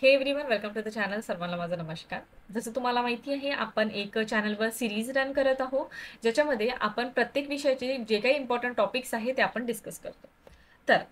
हे everyone, welcome to the channel. सर्वांना माझा नमस्कार. जसं तुम्हाला माहिती आहे, आपण एक चॅनलवर सिरीज रन करत आहोत, ज्याच्यामध्ये आपण प्रत्येक विषयाचे जे काही इम्पॉर्टंट टॉपिक्स आहेत ते आपण डिस्कस करतो. तर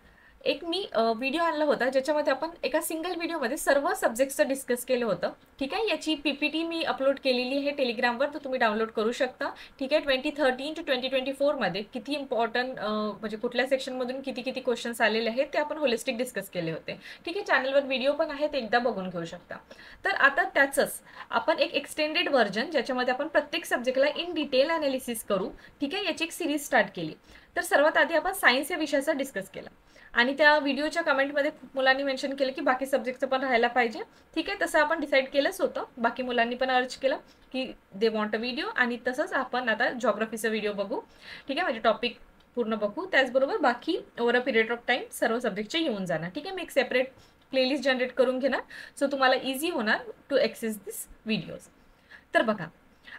एक मी व्हिडिओ आणला होता, ज्याच्यामध्ये आपण एका सिंगल व्हिडिओमध्ये सर्व सब्जेक्ट्सचं डिस्कस केलं होतं. ठीक आहे, याची PPT मी अपलोड केलेली आहे टेलिग्रामवर, तर तुम्ही डाउनलोड करू शकता. ठीक आहे, 2013 to 2024मध्ये किती इम्पॉर्टंट म्हणजे कुठल्या सेक्शनमधून किती किती क्वेश्चन्स आलेले आहेत ते आपण होलिस्टिक डिस्कस केले होते. ठीक आहे, चॅनलवर व्हिडिओ पण आहे, ते एकदा बघून घेऊ शकता. तर आता त्याचंच आपण एक एक्सटेंडेड व्हर्जन, ज्याच्यामध्ये आपण प्रत्येक सब्जेक्टला इन डिटेल अनालिसिस करू. ठीक आहे, याची एक सिरीज स्टार्ट केली. तर सर्वात आधी आपण सायन्स या विषयाचा डिस्कस केला आणि त्या व्हिडिओच्या कमेंटमध्ये खूप मुलांनी मेन्शन केलं की बाकी सब्जेक्टचं पण राहायला पाहिजे. ठीक आहे, तसं आपण डिसाईड केलंच होतं. बाकी मुलांनी पण अर्ज केलं की दे वॉन्ट अ व्हिडिओ, आणि तसंच आपण आता जॉग्रफीचा व्हिडिओ बघू. ठीक आहे, म्हणजे टॉपिक पूर्ण बघू. त्याचबरोबर बाकी over a period of time सर्व सब्जेक्टचे येऊन जाणार. ठीक आहे, मी एक सेपरेट प्लेलिस्ट जनरेट करून घेणार, सो तुम्हाला इझी होणार टू ॲक्सेस दिस व्हिडिओज. तर बघा,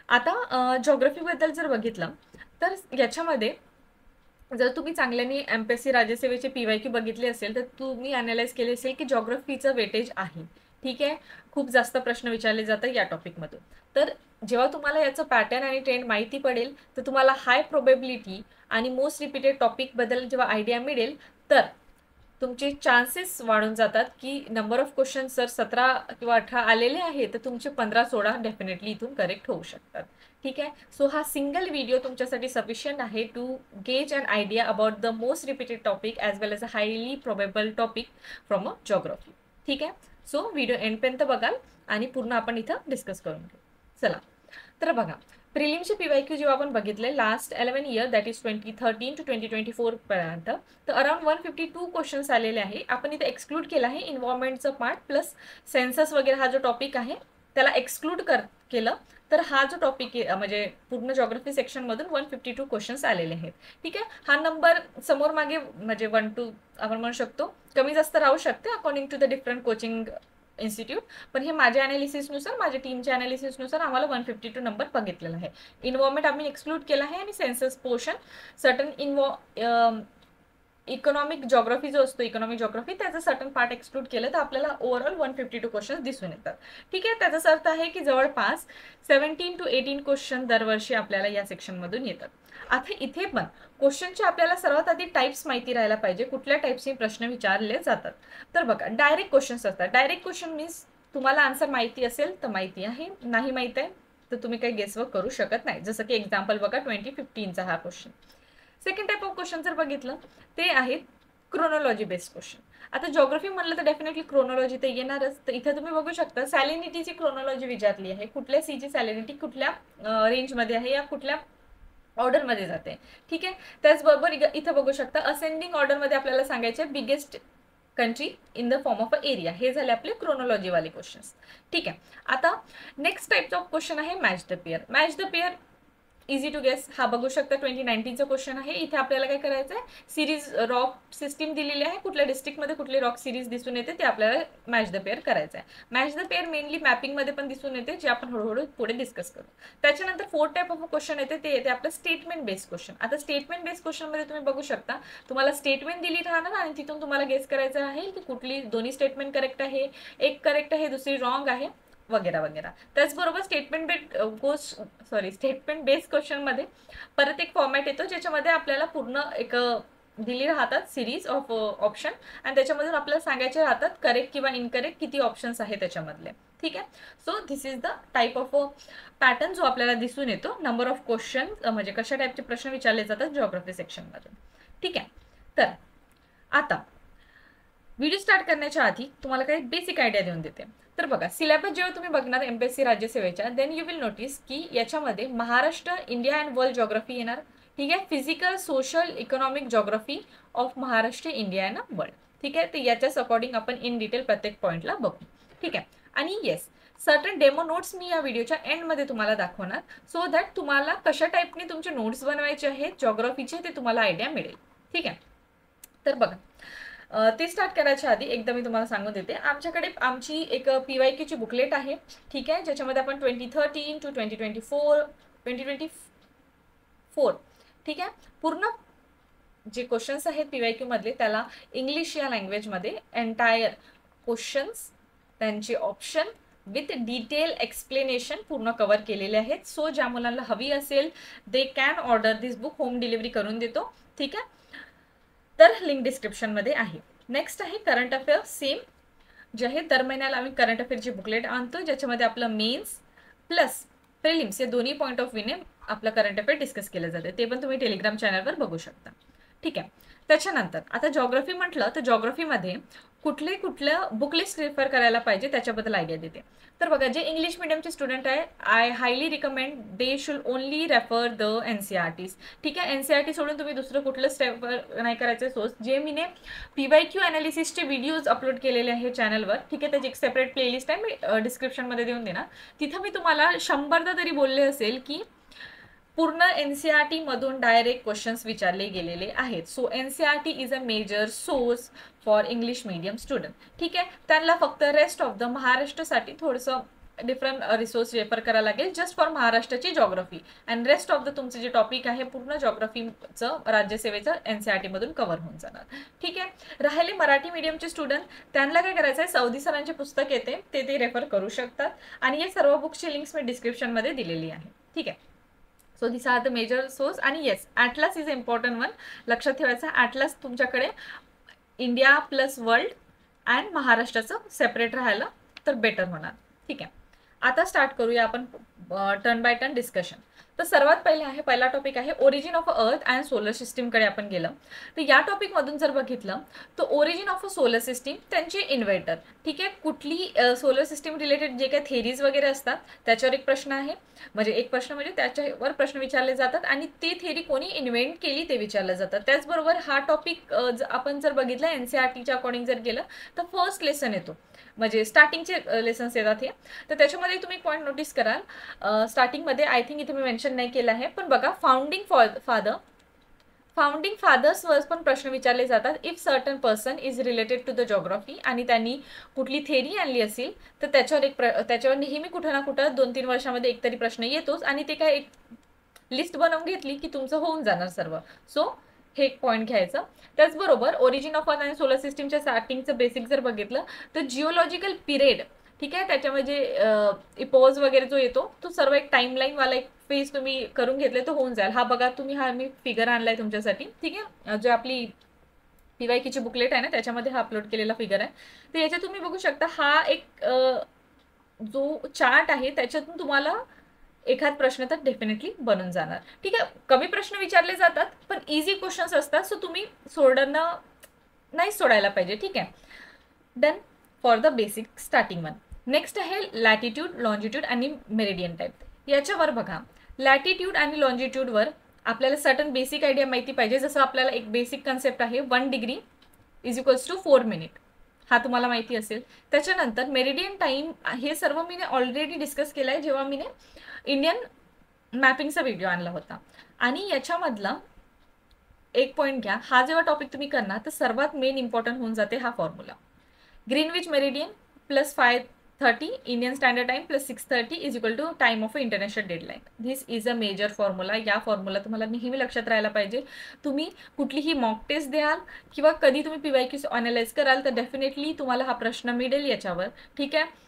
आता जॉग्रफीबद्दल जर बघितलं तर याच्यामध्ये जर तुम्ही चांगल्याने MPSC राज्यसेवेचे PYQ बघितले असेल तर तुम्ही अनालाइज केले असेल की जॉग्रफीचं वेटेज आहे. ठीक आहे, खूप जास्त प्रश्न विचारले जातात या टॉपिकमधून. तर जेव्हा तुम्हाला याचं पॅटर्न आणि ट्रेंड माहिती पडेल तर तुम्हाला हाय प्रोबेबिलिटी आणि मोस्ट रिपीटेड टॉपिकबद्दल जेव्हा आयडिया मिळेल तर तुमचे चान्सेस वाढून जातात की नंबर ऑफ क्वेश्चन्स जर 17 किंवा 18 आलेले आहे तर तुमचे 15-16 डेफिनेटली इथून करेक्ट होऊ शकतात. ठीक आहे, सो हा सिंगल व्हिडिओ तुमच्यासाठी सफिशियंट आहे to gauge an idea about the most repeated topic as well as a highly probable topic from a geography. ठीक आहे, सो व्हिडिओ एंडपर्यंत बघाल आणि पूर्ण आपण इथं डिस्कस करून घेऊ. चला, तर बघा, प्रिलिमचे PYQ जेव्हा आपण बघितले last 11 year, that is 2013 to 2024 पर्यंत, तर अराउंड 152 क्वेश्चन्स आलेले आहे. आपण इथे एक्सक्लूड केलं आहे इन्व्हायरमेंटचं पार्ट प्लस सेन्सस वगैरे हा जो टॉपिक आहे त्याला एक्सक्लूड केलं. तर हा जो टॉपिक म्हणजे पूर्ण जॉग्रफी सेक्शनमधून 152 क्वेश्चन्स आलेले आहेत. ठीक आहे, हा नंबर समोर मागे म्हणजे 1-2 आपण म्हणू शकतो, कमी जास्त राहू शकते according to the different coaching institute. पण हे माझ्या अनालिसिसनुसार, माझ्या टीमच्या अनालिसिसनुसार आम्हाला 152 नंबर बघितलेला आहे. इन्व्हायरमेंट आम्ही एक्सक्लूड केला आहे आणि census portion certain economic geography जो असतो, इकॉनॉमिक जॉग्रफी त्याचं सर्टन पार्ट एक्सक्लूड केलं तर आपल्याला ओव्हरऑल 152 क्वेश्चन दिसून येतात. ठीक आहे, त्याचाच अर्थ आहे की जवळपास 17 to 18 क्वेश्चन दरवर्षी आपल्याला या सेक्शनमधून येतात. आता इथे पण क्वेश्चनचे आपल्याला सर्वात आधी टाइप्स माहिती राहायला पाहिजे, कुठल्या टाइप्सचे प्रश्न विचारले जातात. तर बघा, डायरेक्ट क्वेश्चन्स असतात. डायरेक्ट क्वेश्चन मीन्स तुम्हाला आन्सर माहिती असेल तर माहिती आहे, नाही माहिती आहे तर तुम्ही काही गेसवर्क करू शकत नाही. जसं की एक्झाम्पल बघा, 2015चा हा question. Second type of question जर बघितलं ते आहेत क्रोनॉलॉजी बेस्ड क्वेश्चन. आता जॉग्रफी म्हणलं तर डेफिनेटली क्रोनॉलॉजी तर येणारच. तर इथे तुम्ही बघू शकता, सॅलिनिटीची क्रोनॉलॉजी विचारली आहे. कुठल्या सीची सॅलिनिटी कुठल्या रेंजमध्ये आहे या कुठल्या ऑर्डरमध्ये जाते. ठीक आहे, त्याचबरोबर इथं बघू शकता असेंडिंग ऑर्डरमध्ये आपल्याला सांगायचे biggest country in the form of a area. हे झाले आपले क्रोनॉलॉजीवाले क्वेश्चन्स. ठीक आहे, आता नेक्स्ट टाइप ऑफ क्वेश्चन आहे match the pair. Match the pair easy to guess. हा बघू शकता 2019चा क्वेश्चन आहे. इथे आपल्याला काय करायचं आहे, सिरीज रॉक सिस्टीम दिलेली आहे, कुठल्या डिस्ट्रिक्टमध्ये कुठली रॉक सिरीज दिसून येते ते आपल्याला मॅच द पेअर करायचं आहे. मॅच द पेअर मेनली मॅपिंगमध्ये पण दिसून येते, जे आपण हळूहळू पुढे डिस्कस करू. त्याच्यानंतर फोर्थ टाइप ऑफ क्वेश्चन येते, ते येते आपलं स्टेटमेंट बेस्ड क्वेश्चन. आता स्टेटमेंट बेस्ड क्वेश्चनमध्ये तुम्ही बघू शकता, तुम्हाला स्टेटमेंट दिली राहणार आणि तिथून तुम्हाला गेस करायचं आहे की कुठली दोन्ही स्टेटमेंट करेक्ट आहे, एक करेक्ट आहे दुसरी रॉंग आहे वगैरे वगैरे. त्याचबरोबर स्टेटमेंट बेस्ड क्वेश्चनमध्ये परत एक फॉर्मॅट येतो, ज्याच्यामध्ये आपल्याला पूर्ण एक दिली राहतात सिरीज ऑफ ऑप्शन आणि त्याच्यामधून आपल्याला सांगायचे राहतात करेक्ट किंवा इनकरेक्ट किती ऑप्शन्स आहेत त्याच्यामधले. ठीक आहे, so this is the type of pattern जो आपल्याला दिसून येतो नंबर ऑफ क्वेश्चन, म्हणजे कशा टाईपचे प्रश्न विचारले जातात जॉग्रफी सेक्शनमधून. ठीक आहे, तर आता व्हिडिओ स्टार्ट करण्याच्या आधी तुम्हाला काही बेसिक आयडिया देऊन देते. तर बघा, सिलेबस जेव्हा तुम्ही बघणार MPSC राज्यसेवेच्या, देन यू विल नोटीस की याच्यामध्ये Maharashtra, India and world geography येणार. ठीक आहे, physical, social, economic geography of Maharashtra, India and world. ठीक आहे, तर याच्याच अकॉर्डिंग आपण इन डिटेल प्रत्येक पॉईंटला बघू. ठीक आहे, आणि येस, सर्टन डेमो नोट्स मी या व्हिडिओच्या एंडमध्ये तुम्हाला दाखवणार, सो दॅट तुम्हाला कशा टाईपने तुमचे नोट्स बनवायचे आहेत जॉग्रफीचे ते तुम्हाला आयडिया मिळेल. ठीक आहे, तर बघा, ते स्टार्ट करायच्या आधी एकदा मी तुम्हाला सांगून देते, आमच्याकडे आमची एक PYQची बुकलेट आहे. ठीक आहे, ज्याच्यामध्ये आपण 2013 to 2024 ठीक आहे, पूर्ण जे क्वेश्चन्स आहेत PYQ मधले त्याला इंग्लिश या लँग्वेजमध्ये एंटायर क्वेश्चन्स त्यांचे ऑप्शन विथ डिटेल एक्सप्लेनेशन पूर्ण कव्हर केलेले आहेत. सो ज्या मुलांना हवी असेल they can order this book, home delivery करून देतो. ठीक आहे, तर लिंक डिस्क्रिप्शनमध्ये आहे. नेक्स्ट आहे करंट अफेअर्स. सेम जे आहे दर महिन्याला आम्ही करंट अफेअरची बुकलेट आणतो, ज्याच्यामध्ये आपलं मेन्स प्लस प्रिलिम्स या दोन्ही पॉईंट ऑफ व्ह्यूने आपलं करंट अफेअर डिस्कस केलं जातं. ते पण तुम्ही टेलिग्राम चॅनलवर बघू शकता. ठीक आहे, त्याच्यानंतर आता जॉग्रफी म्हटलं तर जॉग्रफीमध्ये कुठलं बुक लिस्ट रेफर करायला पाहिजे त्याच्याबद्दल आयडिया देते. तर बघा, जे इंग्लिश मिडियमचे स्टुडंट आहे, I highly recommend they should only refer the NCERTs. ठीक आहे, NCERT सोडून तुम्ही दुसरं कुठलंच रेफर नाही करायचं. सोर्स जे मीने PYQ अनालिसिसचे व्हिडिओज अपलोड केलेले आहे चॅनलवर. ठीक आहे, त्याची एक सेपरेट प्लेलिस्ट आहे, मी डिस्क्रिप्शनमध्ये देऊन देणार. तिथं मी तुम्हाला 100दा तरी बोलले असेल की पूर्ण NCERT मधून डायरेक्ट क्वेश्चन्स विचारले गेलेले आहेत. So NCERT is a major source for English medium student. ठीक आहे, त्यांना फक्त रेस्ट ऑफ द महाराष्ट्रासाठी थोडंसं डिफरंट रिसोर्स रेफर करायला लागेल जस्ट फॉर महाराष्ट्राची geography. And rest of the तुमचे जे टॉपिक आहे पूर्ण जॉग्रफीचं राज्यसेवेचं NCERT मधून कव्हर होऊन जाणार. ठीक आहे, राहिले मराठी मीडियमचे स्टुडंट, त्यांना काय करायचं आहे, सौदी सरांचे पुस्तक येते ते रेफर करू शकतात. आणि या सर्व बुक्सची लिंक्स मी डिस्क्रिप्शनमध्ये दिलेली आहे. ठीक आहे, so this are the major source. आणि yes, atlas is important one. लक्षात ठेवायचं, ॲटलास तुमच्याकडे इंडिया प्लस वर्ल्ड अँड महाराष्ट्राचं सेपरेट राहायला तर बेटर होणार. ठीक आहे, आता स्टार्ट करूया आपण टर्न बाय टर्न डिस्कशन. तर सर्वात पहिला टॉपिक आहे origin of earth and solar सिस्टीमकडे आपण गेलं. तर या टॉपिकमधून जर बघितलं तर origin of a solar system, त्यांचे इन्व्हेंटर. ठीक आहे, कुठली सोलर सिस्टीम रिलेटेड जे काही थेरीज वगैरे असतात त्याच्यावर एक प्रश्न आहे, म्हणजे एक प्रश्न म्हणजे त्याच्यावर प्रश्न विचारले जातात आणि ती थेरी कोणी इन्व्हेंट केली ते विचारलं जातं. त्याचबरोबर हा टॉपिक आपण जर बघितलं NCERTच्या अकॉर्डिंग जर गेलं तर फर्स्ट लेसन येतो, म्हणजे स्टार्टिंगचे लेसन्स येतात हे. तर त्याच्यामध्ये तुम्ही पॉईंट नोटीस कराल, स्टार्टिंगमध्ये आय थिंक इथे मी मेन्शन नाही केलं आहे, पण बघा फाउंडिंग फादर्सवर पण प्रश्न विचारले जातात. If certain person is related to the geography आणि त्यांनी कुठली थेरी आणली असेल तर त्याच्यावर नेहमी कुठं ना कुठं 2-3 वर्षामध्ये एकतरी प्रश्न येतोच आणि ते काय एक लिस्ट बनवून घेतली की तुमचं होऊन जाणार सर्व. सो हे एक पॉईंट घ्यायचं. त्याचबरोबर ओरिजिन ऑफ अर्थ आणि सोलर सिस्टीमच्या स्टार्टिंगचं बेसिक जर बघितलं तर जिओलॉजिकल पिरियड. ठीक आहे, त्याच्यामध्ये इपोज वगैरे जो येतो तो सर्व एक टाईमलाईनवाला एक पेज तुम्ही करून घेतले तर होऊन जाईल. हा बघा तुम्ही, हा मी फिगर आणलाय तुमच्यासाठी. ठीक आहे, जो आपली PYQची बुकलेट आहे ना त्याच्यामध्ये हा अपलोड केलेला फिगर आहे. तर याच्यात तुम्ही बघू शकता, हा एक जो चार्ट आहे त्याच्यातून तुम्हाला एखाद प्रश्न तर डेफिनेटली बनून जाणार. ठीक आहे, कमी प्रश्न विचारले जातात पण इझी क्वेश्चन्स असतात, सो तुम्ही सोडणं नाही सोडायला पाहिजे. ठीक आहे, done for the basic starting one. Next आहे लॅटिट्यूड, लॉन्जिट्यूड आणि मेरिडियन टाईप. याच्यावर बघा, लॅटिट्यूड आणि लॉन्जिट्यूडवर आपल्याला सर्टन बेसिक आयडिया माहिती पाहिजे. जसं आपल्याला एक बेसिक कन्सेप्ट आहे 1 degree is equals to 4 minute, हा तुम्हाला माहिती असेल. त्याच्यानंतर मेरिडियन टाईम हे सर्व मी ऑलरेडी डिस्कस केलं आहे जेव्हा मी इंडियन मॅपिंगचा व्हिडिओ आणला होता. आणि याच्यामधला एक पॉईंट घ्या, हा जेव्हा टॉपिक तुम्ही करणार तर सर्वात मेन इम्पॉर्टंट होऊन जाते हा formula. Greenwich meridian plus 5:30 Indian standard time plus 6:30 is equal to time of international dateline. This is a major formula. या फॉर्म्युला तुम्हाला नेहमी लक्षात राहायला पाहिजे. तुम्ही कुठलीही मॉक टेस्ट द्याल किंवा कधी तुम्ही PYQ अनालाइज कराल तर डेफिनेटली तुम्हाला हा प्रश्न मिळेल याच्यावर. ठीक आहे,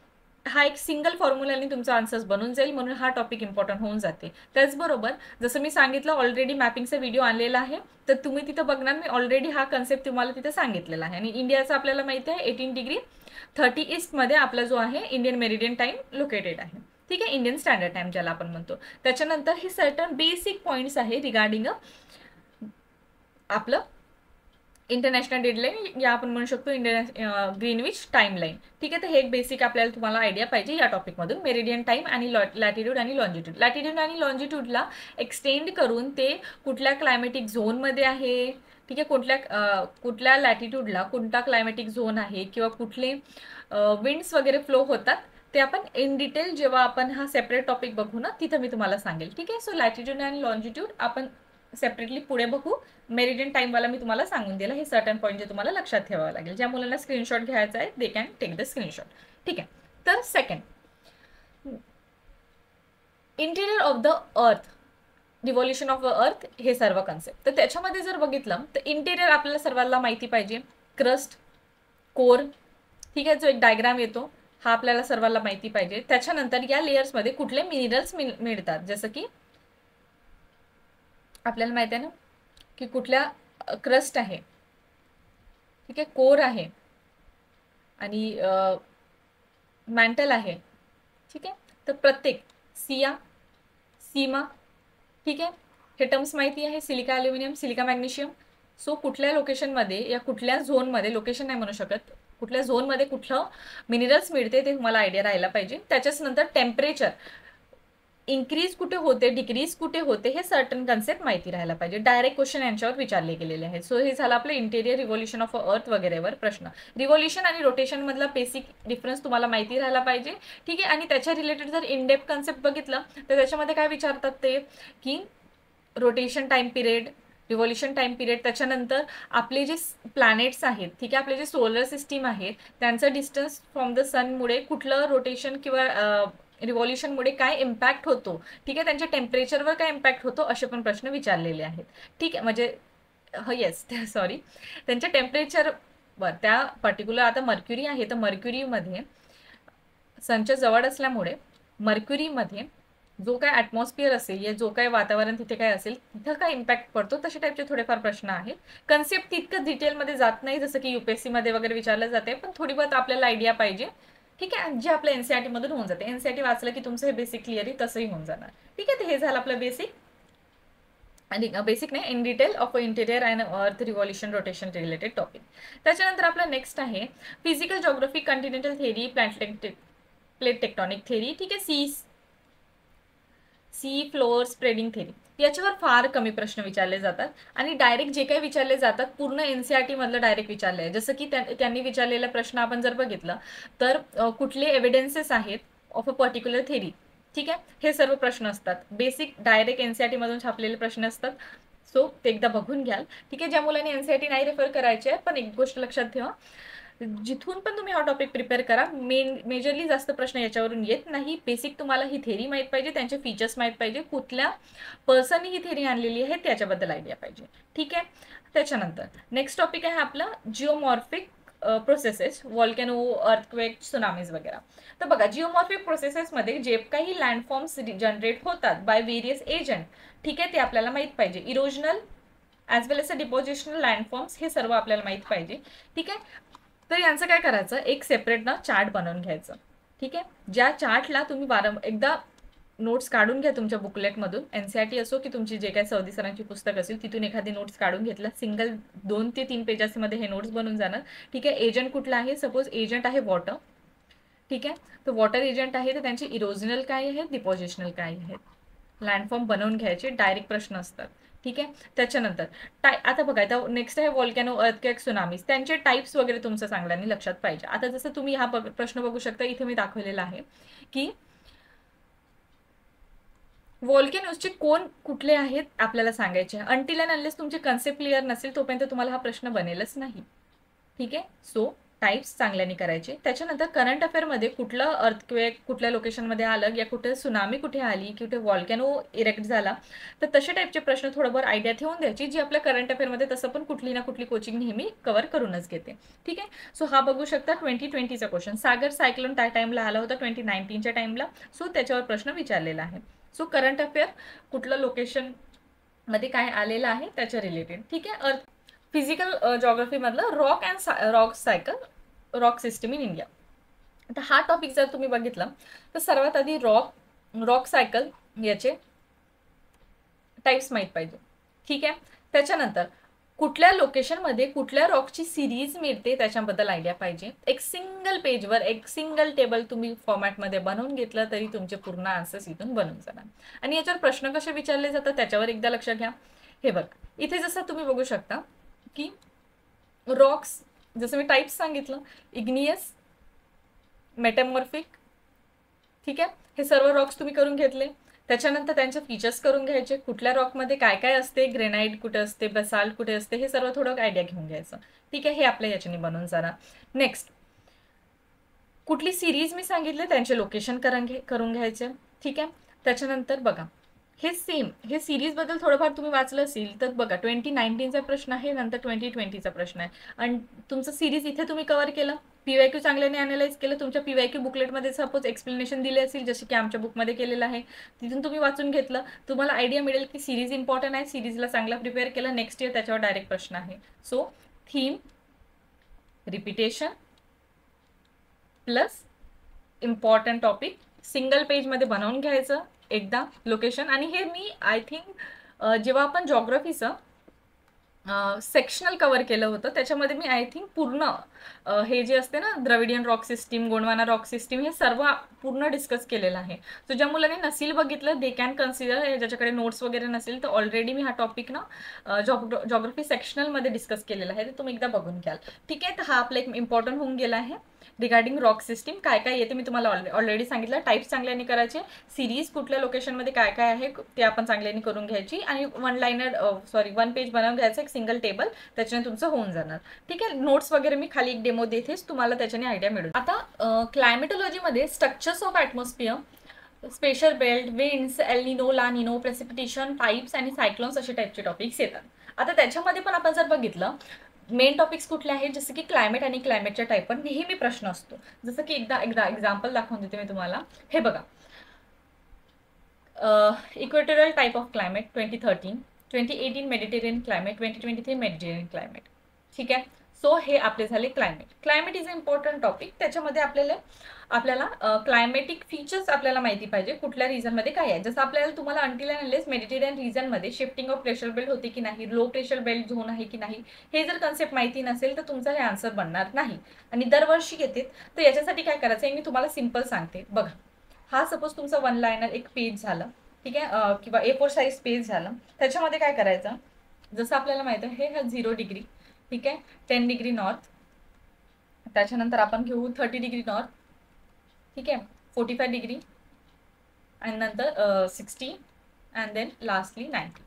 हा एक सिंगल फॉर्म्युलाने तुमचा आन्सर्स बनून जाईल, म्हणून हा टॉपिक इम्पॉर्टंट होऊन जाते. त्याचबरोबर जसं मी सांगितलं ऑलरेडी मॅपिंगचा व्हिडिओ आणलेला आहे तर तुम्ही तिथं बघणार, मी ऑलरेडी हा कन्सेप्ट तुम्हाला तिथं सांगितलेला आहे. आणि इंडियाचा आपल्याला माहिती आहे 18 डिग्री 30 ईस्टमध्ये आपला जो आहे इंडियन मेरिडियन टाईम लोकेटेड आहे. ठीक आहे, इंडियन स्टँडर्ड टाईम ज्याला आपण म्हणतो. त्याच्यानंतर हे सर्टन बेसिक पॉईंट्स आहे रिगार्डिंग आपलं इंटरनॅशनल डेडलाईन, या आपण म्हणू शकतो ग्रीनविच टाईमलाईन. ठीक आहे, तर हे एक बेसिक आपल्याला तुम्हाला आयडिया पाहिजे या टॉपिकमधून. मेरिडियन टाईम आणि लॅटिट्यूड आणि लॉन्जिट्यूड. लॅटिट्यूड आणि लॉन्जिट्यूडला एक्सटेंड करून ते कुठल्या क्लायमॅटिक झोनमध्ये आहे, ठीक आहे, कुठल्या लॅटिट्यूडला कोणता क्लायमॅटिक झोन आहे किंवा कुठले विंड्स वगैरे फ्लो होतात ते आपण इन डिटेल जेव्हा आपण हा सेपरेट टॉपिक बघू ना तिथं मी तुम्हाला सांगेल. ठीक आहे, सो लॅटिट्यूड आणि लॉन्जिट्यूड आपण सेपरेटली पुढे बघू. मेरिडियन टाईमवाला मी तुम्हाला सांगून दिला. हे सर्टन पॉईंट जे तुम्हाला लक्षात ठेवावं लागेल. ज्या मुलांना स्क्रीनशॉट घ्यायचा आहे they can take the screenshot. ठीक आहे, तर second, interior of the earth, revolution of earth, हे सर्व कन्सेप्ट. तर त्याच्यामध्ये जर बघितलं तर इंटिरियर आपल्याला सर्वांना माहिती पाहिजे, क्रस्ट, कोर. ठीक आहे, जो एक डायग्राम येतो हा आपल्याला सर्वांना माहिती पाहिजे. त्याच्यानंतर या लेयर्समध्ये कुठले मिनरल्स मिळतात, जसं की आपल्याला माहिती आहे ना की कुठल्या क्रस्ट आहे, ठीक आहे, कोर आहे आणि मॅन्टल आहे, ठीक आहे. तर प्रत्येक सिया, सीमा, ठीक आहे, हे टर्म्स माहिती आहे, silica aluminium, silica magnesium. So कुठल्या लोकेशनमध्ये या कुठल्या झोनमध्ये, लोकेशन नाही म्हणू शकत, कुठल्या झोनमध्ये कुठलं मिनरल्स मिळते ते तुम्हाला आयडिया राहायला पाहिजे. त्याच्याच नंतर टेम्परेचर इन्क्रीज कुठे होते, डिक्रीज कुठे होते, हे सर्टन कन्सेप्ट माहिती राहायला पाहिजे. डायरेक्ट क्वेश्चन यांच्यावर विचारले गेलेले आहेत. सो हे झालं आपलं इंटेरियर रिव्होल्युशन ऑफ अर्थ वगैरेवर प्रश्न. रिव्होल्युशन आणि रोटेशन मधला बेसिक डिफरन्स तुम्हाला माहिती राहायला पाहिजे, ठीक आहे. आणि त्याच्या रिलेटेड जर इनडेप्थ कन्सेप्ट बघितलं तर त्याच्यामध्ये काय विचारतात ते की rotation time period, revolution time period, त्याच्यानंतर आपले जे प्लॅनेट्स आहेत, ठीक आहे, आपले जे सोलर सिस्टीम आहेत त्यांचं डिस्टन्स फ्रॉम द सनमुळे कुठलं रोटेशन किंवा रिव्होल्युशनमुळे काय इम्पॅक्ट होतो, ठीक आहे, त्यांच्या टेम्परेचरवर काय इम्पॅक्ट होतो, असे पण प्रश्न विचारलेले आहेत, ठीक आहे. म्हणजे येस सॉरी, त्यांच्या टेम्परेचरवर त्या पर्टिक्युलर, आता मर्क्युरी आहे तर मर्क्युरीमध्ये सनच्या जवळ असल्यामुळे मर्क्युरीमध्ये जो काय ॲटमॉस्फिअर असेल या जो काय वातावरण तिथे काय असेल तिथं काय इम्पॅक्ट पडतो, तसे टाईपचे थोडेफार प्रश्न आहेत. कन्सेप्ट तितकं डिटेलमध्ये जात नाही जसं की यूपीएससीमध्ये वगैरे विचारलं जाते, पण थोडी बहुत आपल्याला आयडिया पाहिजे, ठीक आहे, जे आपल्या एनसीआरटी मधून होऊन जाते. एनसीआरटी वाचलं की तुमचं हे बेसिक क्लिअरली तसंही होऊन जाणार, ठीक आहे. तर हे झालं आपलं बेसिक, आणि बेसिक नाही, in detail of interior and अर्थ रिव्हॉल्युशन रोटेशन रिलेटेड टॉपिक. त्याच्यानंतर आपलं नेक्स्ट आहे physical geography, Continental theory, plate tectonic theory, ठीक आहे, सी फ्लोअर स्प्रेडिंग थेरी. याच्यावर फार कमी प्रश्न विचारले जातात आणि डायरेक्ट जे काही विचारले जातात पूर्ण एनसीआरटी मधलं डायरेक्ट विचारले आहे. जसं की त्यांनी विचारलेला प्रश्न आपण जर बघितलं तर कुठले एव्हिडन्सेस आहेत ऑफ अ पर्टिक्युलर थेरी, ठीक आहे, हे सर्व प्रश्न असतात. बेसिक डायरेक्ट एनसीआरटी मधून छापलेले प्रश्न असतात. सो ते एकदा बघून घ्याल, ठीक आहे. ज्या मुलांनी एनसीआरटी नाही रेफर करायचे आहे, पण एक गोष्ट लक्षात ठेवा, जिथून पण तुम्ही हा टॉपिक प्रिपेअर करा, मेजरली जास्त प्रश्न याच्यावरून येत नाही. बेसिक तुम्हाला ही थेरी माहीत पाहिजे, त्यांचे फीचर्स माहीत पाहिजे, कुठल्या पर्सननी ही थेरी आणलेली आहे त्याच्याबद्दल आयडिया पाहिजे, ठीक आहे. त्याच्यानंतर नेक्स्ट टॉपिक आहे आपला geomorphic processes, volcano, earthquake, tsunamis वगैरे. तर बघा, जिओमॉर्फिक प्रोसेसेसमध्ये जे काही लँडफॉर्म्स जनरेट होतात बाय व्हेरियस एजंट, ठीक आहे, ते आपल्याला माहीत पाहिजे. Erosional as well as a depositional landforms, हे सर्व आपल्याला माहीत पाहिजे, ठीक आहे. तर यांचं काय करायचं, एक सेपरेट ना चार्ट बनवून घ्यायचं, ठीक आहे. ज्या चार्टला तुम्ही एकदा नोट्स काढून घ्या तुमच्या बुकलेटमधून, एनसीआरटी असो की तुमची जे काही सौदी सरांची पुस्तक असेल तिथून एखादी नोट्स काढून घेतला, सिंगल 2 ते 3 पेजेसमध्ये हे नोट्स बनून जाणार, ठीक आहे. एजंट कुठला आहे, सपोज एजंट आहे वॉटर, ठीक आहे. तर वॉटर एजंट आहे तर त्यांचे इरोजनल काय आहेत, डिपॉझिशनल काय आहेत, लँडफॉर्म बनवून घ्यायचे, डायरेक्ट प्रश्न असतात, ठीक आहे. त्याच्यानंतर आता बघा, आता नेक्स्ट आहे व्हॉल्कॅनो, अर्थक्वेक, सुनामीज, त्यांचे टाइप्स वगैरे तुमचं चांगल्याने लक्षात पाहिजे. आता जसं तुम्ही हा प्रश्न बघू शकता, इथे मी दाखवलेला आहे की व्हॉल्कॅनोजचे कोण कुठले आहेत आपल्याला सांगायचे. अंटिल अँड अनलेस तुमची कन्सेप्ट क्लिअर नसेल तोपर्यंत तुम्हाला हा प्रश्न बनेलच नाही, ठीक आहे. सो टाइप्स चांगल्याने करायचे. त्याच्यानंतर करंट अफेअरमध्ये कुठलं अर्थक्वेक कुठल्या लोकेशनमध्ये आलं, या कुठे सुनामी कुठे आली, कुठे व्हॉल्कॅनो इरेक्ट झाला, तर तसे टाईपचे प्रश्न थोडंफार आयडिया ठेवून द्यायची, जी आपल्या करंट अफेअरमध्ये तसं पण कुठली ना कुठली कोचिंग नेहमी कव्हर करूनच घेते, ठीक आहे. सो हा बघू शकता 2020चा क्वेश्चन, सागर सायक्लोन त्या टाइमला आला होता 2019च्या टाइमला, सो त्याच्यावर प्रश्न विचारलेला आहे. सो करंट अफेअर कुठलं लोकेशन मध्ये काय आलेलं आहे त्याच्या रिलेटेड, ठीक आहे. फिजिकल जॉग्राफी मधलं rock and rock cycle, rock system in India. आता हा टॉपिक जर तुम्ही बघितलं तर सर्वात आधी रॉक सायकल याचे टाइप्स माहीत पाहिजे, ठीक आहे. त्याच्यानंतर कुठल्या लोकेशनमध्ये कुठल्या रॉकची सिरीज मिळते त्याच्याबद्दल आयडिया पाहिजे. एक सिंगल पेजवर एक सिंगल टेबल तुम्ही फॉर्मॅटमध्ये बनवून घेतलं तरी तुमचे पूर्ण आन्सर्स इथून बनून जाणार. आणि याच्यावर प्रश्न कसे विचारले जातात त्याच्यावर एकदा लक्ष घ्या. हे बघ, इथे जसं तुम्ही बघू शकता की रॉक्स, जसं मी टाइप्स सांगितलं, इग्नियस, मेटामॉर्फिक, ठीक आहे, हे सर्व रॉक्स तुम्ही करून घेतले. त्याच्यानंतर त्यांचे फीचर्स करून घ्यायचे, कुठल्या रॉकमध्ये काय काय असते, ग्रेनाइट कुठे असते, बसाल्ट कुठे असते, हे सर्व थोडं आयडिया घेऊन घ्यायचं, ठीक आहे. हे आपल्या याच्याने बनवून जाणार. नेक्स्ट, कुठली सिरीज मी सांगितले त्यांचे लोकेशन करून घ्यायचे, ठीक आहे. त्याच्यानंतर बघा, हे सेम, हे सिरीज बद्दल थोडंफार तुम्ही वाचलं असेल तर बघा 2019चा प्रश्न आहे, नंतर 2020चा प्रश्न आहे, आणि तुमचं सिरीज इथे तुम्ही कव्हर केलं, PYQ चांगल्याने अनालाइज केलं, तुमच्या PYQ बुकलेटमध्ये सपोज एक्सप्लेनेशन दिले असेल, जसे की आमच्या बुकमध्ये केलेलं आहे, तिथून तुम्ही वाचून घेतलं, तुम्हाला आयडिया मिळेल की सिरीज इम्पॉर्टंट आहे, सिरीजला चांगला प्रिपेअर केलं, नेक्स्ट इयर त्याच्यावर डायरेक्ट प्रश्न आहे. So theme, repetition plus important topic single पेजमध्ये बनवून घ्यायचं एकदा लोकेशन. आणि हे मी आय थिंक जेव्हा आपण जॉग्रफीचं सेक्शनल कव्हर केलं होतं त्याच्यामध्ये मी आय थिंक पूर्ण हे जे असते ना Dravidian rock system, Gondwana rock system, हे सर्व पूर्ण डिस्कस केलेलं आहे. सो ज्या मुलांनी नसेल बघितलं दे कॅन कन्सिडर, ज्याच्याकडे नोट्स वगैरे नसेल तर ऑलरेडी मी हा टॉपिक ना जॉग्रफी सेक्शनलमध्ये डिस्कस केलेला आहे, तर तुम्ही एकदा बघून घ्याल. ठीक आहे, तर हा आपला एक इम्पॉर्टंट होऊन गेला आहे रिगार्डिंग रॉक सिस्टीम. काय काय येते मी तुम्हाला ऑलरेडी सांगितलं. टाईप्स चांगल्याने करायचे, सिरीज कुठल्या लोकेशनमध्ये काय काय आहे ते आपण चांगल्याने करून घ्यायची, आणि वन पेज बनवून घ्यायचं, एक सिंगल टेबल, त्याच्याने तुमचं होऊन जाणार. ठीक आहे, नोट्स वगैरे मी खाली एक डेमो देतेच, तुम्हाला त्याच्याने आयडिया मिळेल. आता क्लायमेटॉलॉजीमध्ये structures of atmosphere, special belt, winds, El Nino, La निनो, प्रेसिपिटेशन, टाइप्स आणि सायक्लोन्स असे टाईपचे टॉपिक्स येतात. आता त्याच्यामध्ये पण आपण जर बघितलं मेन टॉपिक्स कुठले आहेत, जसं की क्लायमेट आणि क्लायमेटच्या टाईप पण नेहमी प्रश्न असतो. जसं की एकदा एक्झाम्पल दाखवून देते मी तुम्हाला. हे बघा, equatorial type of climate 2013, 2018 Mediterranean climate, 2023 Mediterranean climate. ठीक आहे, सो हे आपले झाले climate. Climate is a important topic. त्याच्यामध्ये आपल्याला क्लायमेटिक फीचर्स आपल्याला माहिती पाहिजे, कुठल्या रिजनमध्ये काय आहे. जसं आपल्याला तुम्हाला अंटिल अँड अनलेस मेडिटेरियन रिजनमध्ये शिफ्टिंग ऑफ प्रेशर बेल्ट होते की नाही, लो प्रेशर बेल्ट झोन आहे की नाही, हे जर कन्सेप्ट माहिती नसेल तर तुमचं हे आन्सर बनणार नाही. आणि दरवर्षी येते, तर याच्यासाठी काय करायचं आहे मी तुम्हाला सिम्पल सांगते. बघा, हा सपोज तुमचं वन लायनर एक पेज झालं, ठीक आहे, किंवा A4 साईज पेज झालं. त्याच्यामध्ये काय करायचं, जसं आपल्याला माहिती आहे हे 0 डिग्री, ठीक आहे, 10 डिग्री नॉर्थ, त्याच्यानंतर आपण घेऊ 30 डिग्री नॉर्थ, ठीक आहे, 45 डिग्री, आणि नंतर 60, अँड देन लास्टली 90.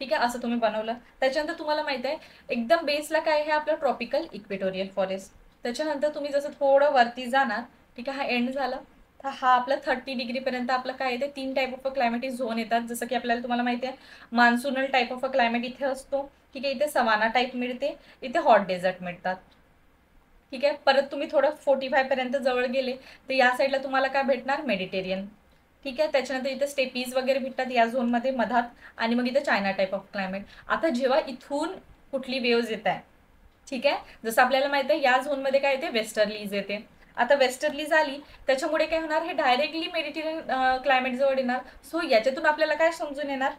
ठीक आहे, असं तुम्ही बनवलं. त्याच्यानंतर तुम्हाला माहिती आहे एकदम बेसला काय आहे आपलं ट्रॉपिकल इक्वेटोरियल फॉरेस्ट. त्याच्यानंतर तुम्ही जसं थोडं वरती जाणार, ठीक आहे, हा एंड झाला, तर हा आपला 30 डिग्रीपर्यंत आपलं काय येते, 3 type of a climatic zone येतात. जसं की आपल्याला तुम्हाला माहिती आहे मान्सूनल टाईप ऑफ अ क्लायमेट इथे असतो. ठीक आहे, इथे सवाना टाईप मिळते, इथे हॉट डेझर्ट मिळतात. ठीक आहे, परत तुम्ही थोडं 45 पर्यंत जवळ गेले तर या साईडला तुम्हाला काय भेटणार, मेडिटेरियन. ठीक आहे, त्याच्यानंतर इथे स्टेपीज वगैरे भेटतात या झोनमध्ये मधात, आणि मग इथे चायना टाईप ऑफ क्लायमेट. आता जेव्हा इथून कुठली वेव्ज येत आहे, ठीक आहे, जसं आपल्याला माहिती आहे या झोनमध्ये काय येते, वेस्टर्लीज येते. आता वेस्टर्लीज आली त्याच्यामुळे काय होणार, हे डायरेक्टली मेडिटेरियन क्लायमेट जवळ येणार. सो याच्यातून आपल्याला काय समजून येणार,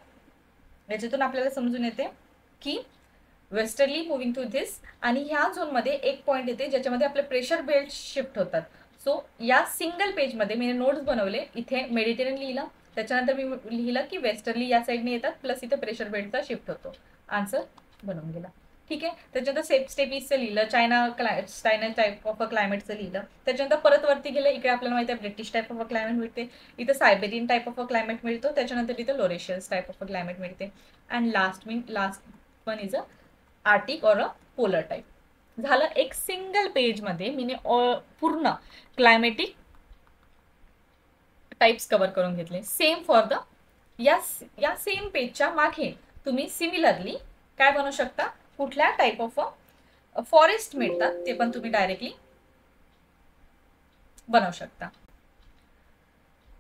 याच्यातून आपल्याला समजून येते की वेस्टर्ली मुव्हिंग टू धिस, आणि ह्या झोनमध्ये एक पॉईंट येते ज्याच्यामध्ये आपले प्रेशर बेल्ट शिफ्ट होतात. सो या सिंगल पेजमध्ये मी नोट्स बनवले, इथे मेडिटेरियन लिहिलं, त्याच्यानंतर मी लिहिलं की वेस्टर्ली या साईडने येतात, प्लस इथे प्रेशर बेल्टचा शिफ्ट होतो. आन्सर बनवून गेला. ठीक आहे, त्याच्यानंतर स्टेपीजचं लिहिलं, चायना टाईप ऑफ अ क्लायमेटचं लिहिलं. त्याच्यानंतर परत वरती गेलं, इकडे आपल्याला माहिती आहे British type of a climate मिळते, इथं Siberian type of a climate मिळतो, त्याच्यानंतर इथं लोरेशियस टाईप ऑफ अ क्लायमेट मिळते, and last one is a Arctic और अ पोलर टाईप. झालं, एक सिंगल पेजमध्ये मी पूर्ण क्लायमेटिक टाइप्स कव्हर करून घेतले. सेम फॉर द या सेम पेजच्या मागे तुम्ही सिमिलरली काय बनवू शकता, कुठल्या टाईप ऑफ फॉरेस्ट मिळतात ते पण तुम्ही डायरेक्टली बनवू शकता.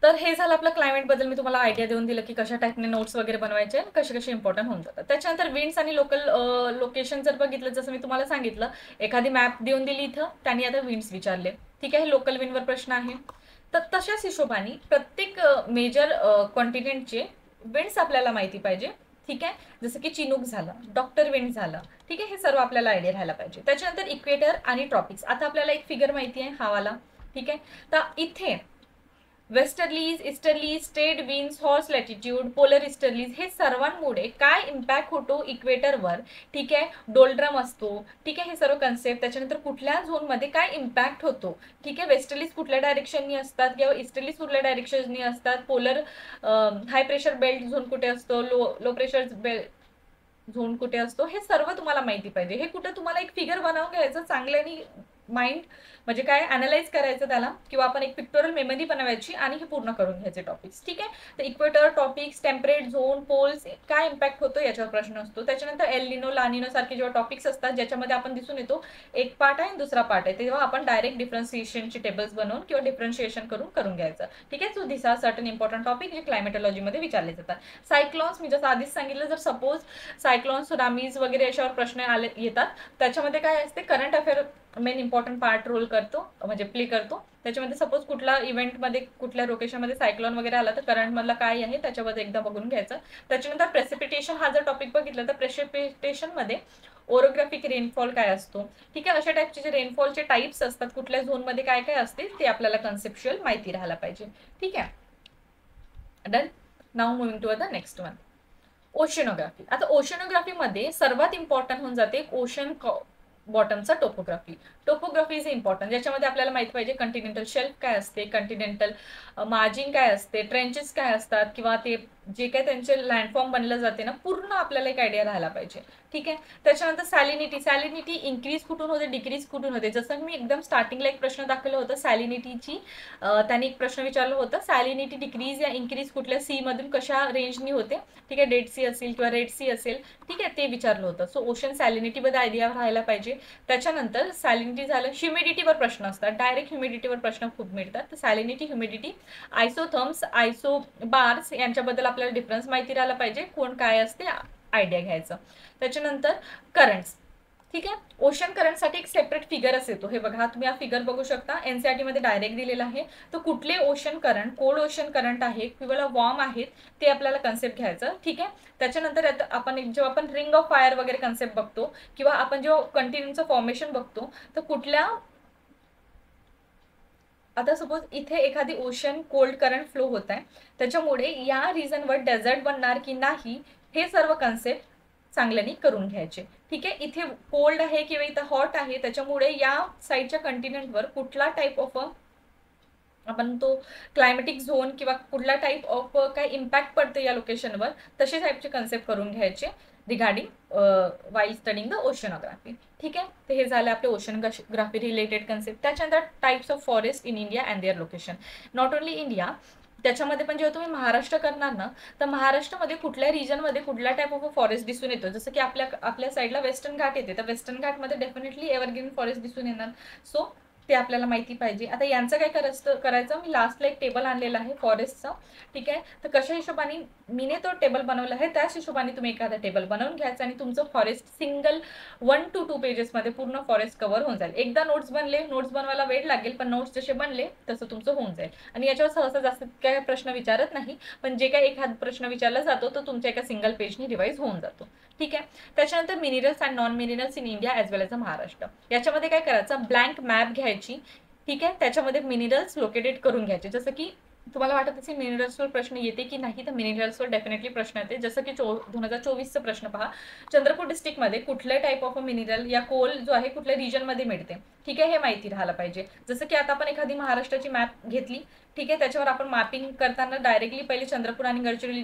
तर हे झालं आपलं क्लायमेटबद्दल मी तुम्हाला आयडिया देऊन दिलं की कशा टाईपने नोट्स वगैरे बनवायचे, कसे कसे इम्पॉर्टंट होऊन जातात. त्याच्यानंतर विंड्स आणि लोकल लोकेशन जर बघितलं, जसं मी तुम्हाला सांगितलं एखादी मॅप देऊन दिली इथं, त्यांनी आता विंड्स विचारले. ठीक आहे, लोकल विंडवर प्रश्न आहे. तर तशाच हिशोबाने प्रत्येक मेजर कॉन्टिनेंटचे विंड्स आपल्याला माहिती पाहिजे. ठीक आहे, जसं की चिनूक झालं, डॉक्टर विंड झालं. ठीक आहे, हे सर्व आपल्याला आयडिया राहायला पाहिजे. त्याच्यानंतर इक्वेटर आणि ट्रॉपिक्स. आता आपल्याला एक फिगर माहिती आहे हा वाला. ठीक आहे, तर इथे westerlies, easterlies, straight winds, horse latitude, polar easterlies, हे सर्वांमुळे काय इम्पॅक्ट होतो इक्वेटरवर. ठीक आहे, डोल्ड्रम असतो. ठीक आहे, हे सर्व कन्सेप्ट. त्याच्यानंतर कुठल्या झोनमध्ये काय इम्पॅक्ट होतो. ठीक आहे, वेस्टर्लीज कुठल्या डायरेक्शननी असतात किंवा ईस्टर्लीज कुठल्या डायरेक्शननी असतात, polar high pressure belt zone कुठे असतो, लो प्रेशर बेल्ट झोन कुठे असतो, हे सर्व तुम्हाला माहिती पाहिजे. हे कुठं तुम्हाला एक फिगर बनवून घ्यायचं चांगल्याने माइंड म्हणजे काय अनालाइज करायचं त्याला, किंवा आपण एक पिक्टोरल मेमरी बनवायची आणि हे पूर्ण करून घ्यायचे टॉपिक्स. ठीक आहे. तर equator topics, temperate zone, poles काय इम्पॅक्ट होतो याच्यावर प्रश्न असतो. त्याच्यानंतर एल निनो, ला निनो सारखे जेव्हा टॉपिक्स असतात ज्याच्यामध्ये आपण दिसून येतो एक पार्ट आहे आणि दुसरा पार्ट आहे, तेव्हा आपण डायरेक्ट डिफरन्शिएशनचे टेबल्स बनवून किंवा डिफरन्शिएशन करून घ्यायचं. ठीक आहे. So this are certain important topic जे क्लायमेटॉलॉजीमध्ये विचारले जातात. सायक्लॉन्स मी जसं आधीच सांगितलं, जर सपोज सायक्लॉन, सुनामीज वगैरे याच्यावर प्रश्न येतात, त्याच्यामध्ये काय असते current affair main important part role करतो, म्हणजे प्ले करतो. त्याच्यामध्ये सपोज कुठला इव्हेंटमध्ये कुठल्या लोकेशनमध्ये सायक्लॉन वगैरे आला तर करंट मधला काय आहे त्याच्यामध्ये एकदा बघून घ्यायचं. त्याच्यानंतर प्रेसिपिटेशन हा जर टॉपिक बघितला तर प्रेसिपिटेशनमध्ये ओरोग्राफिक रेनफॉल काय असतो. ठीक आहे. अशा टाईपचे जे रेनफॉलचे टाइप्स असतात, कुठल्या झोनमध्ये काय काय असते ते आपल्याला कन्सेप्च्युअल माहिती राहायला पाहिजे. ठीक आहे. Done. Now moving to the next one, oceanography. आता ओशनोग्राफीमध्ये सर्वात इम्पॉर्टंट होऊन जाते ओशन बॉटमचा टोपोग्राफी. टोपोग्राफी इज इम्पॉर्टंट, ज्याच्यामध्ये आपल्याला माहिती पाहिजे कंटिनेंटल शेल्फ काय असते, कंटिनेंटल मार्जिन काय असते, ट्रेंचेस काय असतात, किंवा ते जे काही त्यांचे लँडफॉर्म बनलं जाते ना, पूर्ण आपल्याला एक आयडिया राहायला पाहिजे. ठीक आहे. त्याच्यानंतर सॅलिनिटी इन्क्रीज कुठून होते, डिक्रीज कुठून होते. जसं मी एकदम स्टार्टिंगला एक प्रश्न दाखवलं होतं सॅलिनिटीची, त्यांनी एक प्रश्न विचारलं होतं सॅलिनिटी डिक्रीज या इन्क्रीज कुठल्या सी मधून कशा रेंजनी होते. ठीक आहे. डेड सी असेल किंवा रेड सी असेल. ठीक आहे. ते विचारलं होतं. सो ओशन सॅलिनिटीमध्ये आयडिया राहायला पाहिजे. त्याच्यानंतर सॅलिनिटी झालं, ह्युमिडिटीवर प्रश्न असतात, डायरेक्ट ह्युमिडिटीवर प्रश्न खूप मिळतात. तर सॅलिनिटी, ह्युमिडिटी, आयसोथर्म्स, आयसोबार्स यांच्याबद्दल आपल्याला डिफरन्स माहिती राहायला पाहिजे, कोण काय असते आयडिया घ्यायचं. त्याच्यानंतर करंट्स. ठीक आहे. ओशन करंटसाठी एक सेपरेट फिगरच येतो. हे बघा, तुम्ही हा फिगर बघू शकता, एनसीईआरटी मध्ये डायरेक्ट दिलेला आहे. तर कुठले ocean current, cold ocean current आहे किंवा वॉर्म आहेत ते आपल्याला कन्सेप्ट घ्यायचं. ठीक आहे. त्याच्यानंतर जेव्हा आपण रिंग ऑफ फायर वगैरे कन्सेप्ट बघतो, किंवा आपण जेव्हा कंटिन्यूचं फॉर्मेशन बघतो, तर कुठल्या, आता सपोज इथे एखादी ओशन कोल्ड करंट फ्लो होत आहे, त्याच्यामुळे या रिजनवर डेझर्ट बनणार की नाही हे सर्व कन्सेप्ट चांगल्याने करून घ्यायचे. ठीक आहे. इथे कोल्ड आहे किंवा इथं हॉट आहे, त्याच्यामुळे या साईडच्या कंटिनेंटवर कुठला टाईप ऑफ आपण तो क्लायमेटिक झोन किंवा कुठला टाईप ऑफ काय इम्पॅक्ट पडते या लोकेशनवर, तसे टाईपचे कन्सेप्ट करून घ्यायचे regarding while studying the oceanography. ठीक आहे. तर हे झालं आपले ओशनोग्राफी रिलेटेड कन्सेप्ट. त्याच्यानंतर types of forest in India and their location. Not only India, त्याच्यामध्ये पण जेव्हा तुम्ही महाराष्ट्र करणार ना, तर महाराष्ट्रामध्ये कुठल्या रिजनमध्ये कुठला टाईप ऑफ फॉरेस्ट दिसून येतो. जसं की आपल्या साईडला वेस्टर्न घाट येते, तर वेस्टर्न घाटमध्ये डेफिनेटली एव्हरग्रीन फॉरेस्ट दिसून येणार. सो ते आपल्याला माहिती पाहिजे. आता यांचं काय करायचं, मी लास्टला एक टेबल आणलेला आहे फॉरेस्टचा. ठीक आहे. तर कशा हिशोबाने मीने तो टेबल बनवला आहे त्याच हिशोबाने तुम्ही एखादा टेबल बनवून घ्यायचा आणि तुमचं फॉरेस्ट सिंगल 1 to 2 पेजेसमध्ये पूर्ण फॉरेस्ट कव्हर होऊन जाईल. एकदा नोट्स बनले, नोट्स बनवायला वेळ लागेल, पण नोट्स जसे बनले तसं तुमचं होऊन जाईल. आणि याच्यावर सहसा जास्त काय प्रश्न विचारत नाही, पण जे काही एखादा प्रश्न विचारला जातो तो तुमच्या एका सिंगल पेजनी रिवाईज होऊन जातो. ठीक आहे. त्याच्यानंतर minerals and non minerals in India as well as अ महाराष्ट्र. याच्यामध्ये काय करायचं, ब्लँक मॅप घ्यायची. ठीक आहे. त्याच्यामध्ये मिनरल्स लोकेटेड करून घ्यायचे. जसं की तुम्हाला वाटत असेल मिनरल्सवर प्रश्न येते की नाही, तर मिनरल्सवर डेफिनेटली प्रश्न येते. जसं की 2024चा प्रश्न पहा, चंद्रपूर डिस्ट्रिक्टमध्ये कुठल्या टाईप ऑफ मिनरल या कोल जो आहे कुठल्या रिजनमध्ये मिळते. ठीक आहे. हे माहिती राहायला पाहिजे. जसं की आता आपण एखादी महाराष्ट्राची मॅप घेतली, ठीक आहे, त्याच्यावर आपण मॅपिंग करताना डायरेक्टली पहिले चंद्रपूर आणि गडचिरोली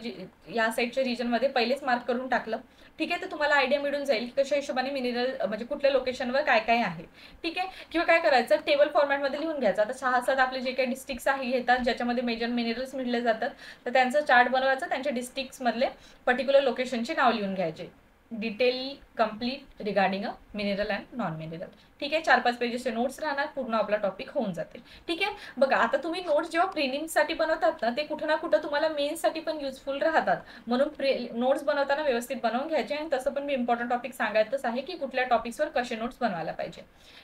या साईडच्या रिजनमध्ये पहिलेच मार्क करून टाकलं. ठीक आहे. तर तुम्हाला आयडिया मिळून जाईल की कशा हिशोबाने मिनरल म्हणजे कुठल्या लोकेशनवर काय काय आहे. ठीक आहे. किंवा काय करायचं, टेबल फॉर्मॅटमध्ये लिहून घ्यायचं. आता 6-7 आपले जे काही डिस्ट्रिक्ट्स आहे येतात ज्याच्यामध्ये मेजर मिनरल्स मिळले जातात, तर त्यांचं चार्ट बनवायचं, त्यांच्या डिस्ट्रिक्ट्समधले पर्टिक्युलर लोकेशनचे नाव लिहून घ्यायचे, detail complete regarding a mineral and non mineral. ठीक आहे. 4-5 पेजेसचे नोट्स राहणार, पूर्ण आपला टॉपिक होऊन जाते. ठीक आहे. बघा, आता तुम्ही नोट्स जेव्हा प्रिलिम्ससाठी बनवतात ना, ते कुठं ना कुठं तुम्हाला मेन्ससाठी पण युजफुल राहतात. म्हणून नोट्स बनवताना व्यवस्थित बनवून घ्यायचे. आणि तसं पण मी इम्पॉर्टंट टॉपिक सांगायचंच आहे की कुठल्या टॉपिक्सवर कसे नोट्स बनवायला पाहिजे.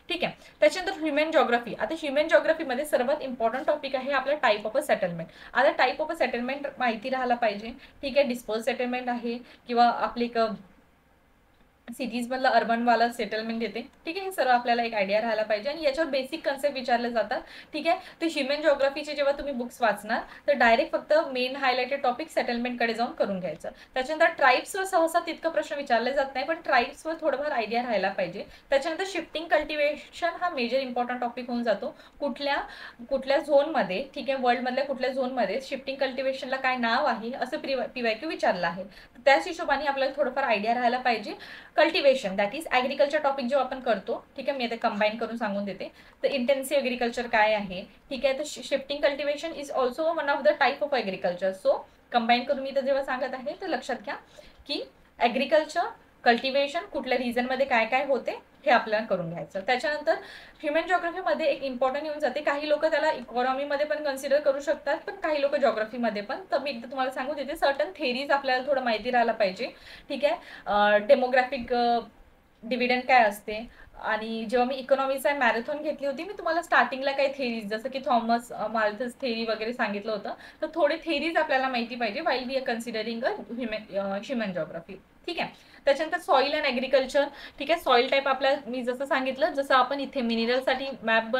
ठीक आहे. त्याच्यानंतर ह्युमन जॉग्राफी. आता ह्युमन जॉग्राफीमध्ये सर्वात इम्पॉर्टंट टॉपिक आहे आपला टाईप ऑफ अ सेटलमेंट. आता टाईप ऑफ अ सेटलमेंट माहिती राहायला पाहिजे. ठीक आहे. डिस्पोज सेटलमेंट आहे किंवा आपली एक सिटीजमधलं अर्बनवाला सेटलमेंट येते. ठीक आहे. हे सर्व आपल्याला एक आयडिया राहायला पाहिजे आणि याच्यावर बेसिक कन्सेप्ट विचारले जातात. ठीक आहे. ते ह्युमन जॉग्राफीचे जेव्हा तुम्ही बुक्स वाचणार तर डायरेक्ट फक्त मेन हायलाइटेड टॉपिक सेटलमेंटकडे जाऊन करून घ्यायचं. त्याच्यानंतर ट्राईब्सवर सहसा तितकं प्रश्न विचारले जात नाही, पण ट्राईब्सवर थोडंफार आयडिया राहायला पाहिजे. त्याच्यानंतर शिफ्टिंग कल्टिवेशन हा मेजर इम्पॉर्टंट टॉपिक होऊन जातो. कुठल्या झोनमध्ये, ठीक आहे, वर्ल्डमधल्या कुठल्या झोनमध्ये शिफ्टिंग कल्टिवेशनला काय नाव आहे असं PYQ विचारलं आहे. त्याच हिशोबाने आपल्याला थोडंफार आयडिया राहायला पाहिजे. Cultivation that is agriculture topic जो आपण करतो, ठीक आहे. मी आता कंबाईन करून सांगून देते. तर इंटेन्सिव्ह ॲग्रिकल्चर काय आहे, ठीक आहे. तर shifting cultivation is also one of the type of agriculture. So combine करून मी तर जेव्हा सांगत आहे तर लक्षात घ्या की ॲग्रिकल्चर, कल्टिवेशन, कुठल्या रिजनमध्ये काय काय होते हे आपल्याला करून घ्यायचं. त्याच्यानंतर ह्युमन जॉग्राफीमध्ये एक इम्पॉर्टंट येऊन जाते, काही लोक त्याला इकॉनॉमीमध्ये पण कन्सिडर करू शकतात, पण काही लोक जॉग्राफीमध्ये पण. तर मी एकदा तुम्हाला सांगू देते, सर्टन थेरीज आपल्याला थोडं माहिती राहायला पाहिजे, ठीक आहे. डेमोग्राफिक डिव्हिडंड काय असते, आणि जेव्हा मी इकॉनॉमीचा मॅरेथॉन घेतली होती, मी तुम्हाला स्टार्टिंगला काही थेरीज जसं की थॉमस माल्थस थेरी वगैरे सांगितलं होतं. तर थोडे थेरीज आपल्याला माहिती पाहिजे while we are considering a human geography, ठीक आहे. त्याच्यानंतर सॉईल अँड ॲग्रिकल्चर, ठीक आहे. सॉईल टाईप आपल्या मी जसं सांगितलं, जसं आपण इथे मिनरलसाठी मॅप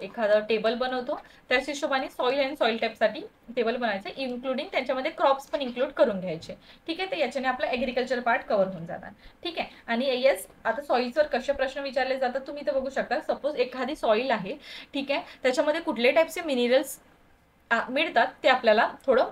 एखादा टेबल बनवतो, त्याच हिशोबाने सॉईल अँड सॉईल टाईपसाठी टेबल बनायचं, इन्क्लुडिंग त्यांच्यामध्ये क्रॉप्स पण इन्क्लूड करून घ्यायचे, ठीक आहे. तर याच्याने आपला ॲग्रिकल्चर पार्ट कव्हर होऊन जाणार, ठीक आहे. आणि येस, आता सॉईल्सवर कसे प्रश्न विचारले जातात तुम्ही तर बघू शकता. सपोज एखादी सॉईल आहे, ठीक आहे, त्याच्यामध्ये कुठले टाईपचे मिनरल्स मिळतात ते आपल्याला थोडं